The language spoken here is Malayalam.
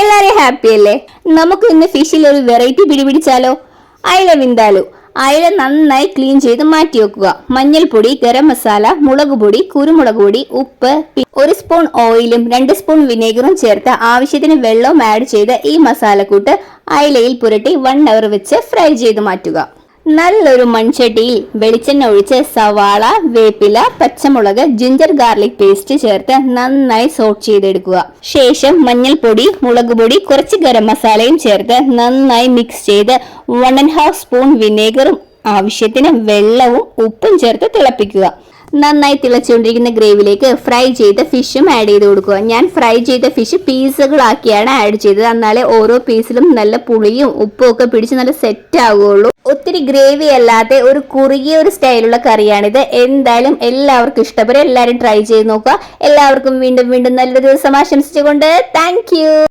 എല്ലാരെയും ഹാപ്പി അല്ലേ? നമുക്ക് ഇന്ന് ഫിഷിൽ ഒരു വെറൈറ്റി പിടിപിടിച്ചാലോ? അയല വിന്താലു. അയല നന്നായി ക്ലീൻ ചെയ്ത് മാറ്റി വെക്കുക. മഞ്ഞൾപ്പൊടി, ഗരം മസാല, മുളക് പൊടി, കുരുമുളക് പൊടി, ഉപ്പ്, 1 സ്പൂൺ ഓയിലും 2 സ്പൂൺ വിനേഗറും ചേർത്ത് ആവശ്യത്തിന് വെള്ളവും ആഡ് ചെയ്ത് ഈ മസാലക്കൂട്ട് അയലയിൽ പുരട്ടി 1 അവർ വെച്ച് ഫ്രൈ ചെയ്ത് മാറ്റുക. നല്ലൊരു മൺചട്ടിയിൽ വെളിച്ചെണ്ണ ഒഴിച്ച് സവാള, വേപ്പില, പച്ചമുളക്, ജിഞ്ചർ ഗാർലിക് പേസ്റ്റ് ചേർത്ത് നന്നായി സോട്ട് ചെയ്തെടുക്കുക. ശേഷം മഞ്ഞൾപ്പൊടി, മുളക് പൊടി, കുറച്ച് ഗരം മസാലയും ചേർത്ത് നന്നായി മിക്സ് ചെയ്ത് 1½ സ്പൂൺ വിനേഗറും ആവശ്യത്തിന് വെള്ളവും ഉപ്പും ചേർത്ത് തിളപ്പിക്കുക. നന്നായി തിളച്ചുകൊണ്ടിരിക്കുന്ന ഗ്രേവിയിലേക്ക് ഫ്രൈ ചെയ്ത ഫിഷും ആഡ് ചെയ്ത് കൊടുക്കുക. ഞാൻ ഫ്രൈ ചെയ്ത ഫിഷ് പീസുകളാക്കിയാണ് ആഡ് ചെയ്തത്. എന്നാലേ ഓരോ പീസിലും നല്ല പുളിയും ഉപ്പും ഒക്കെ പിടിച്ച് നല്ല സെറ്റ് ആവുകയുള്ളൂ. ഒത്തിരി ഗ്രേവി അല്ലാതെ ഒരു കുറുകിയ ഒരു സ്റ്റൈലുള്ള കറിയാണിത്. എന്തായാലും എല്ലാവർക്കും ഇഷ്ടപ്പെടും. എല്ലാവരും ട്രൈ ചെയ്ത് നോക്കുക. എല്ലാവർക്കും വീണ്ടും വീണ്ടും നല്ലൊരു ദിവസം ആശംസിച്ചുകൊണ്ട് താങ്ക് യു.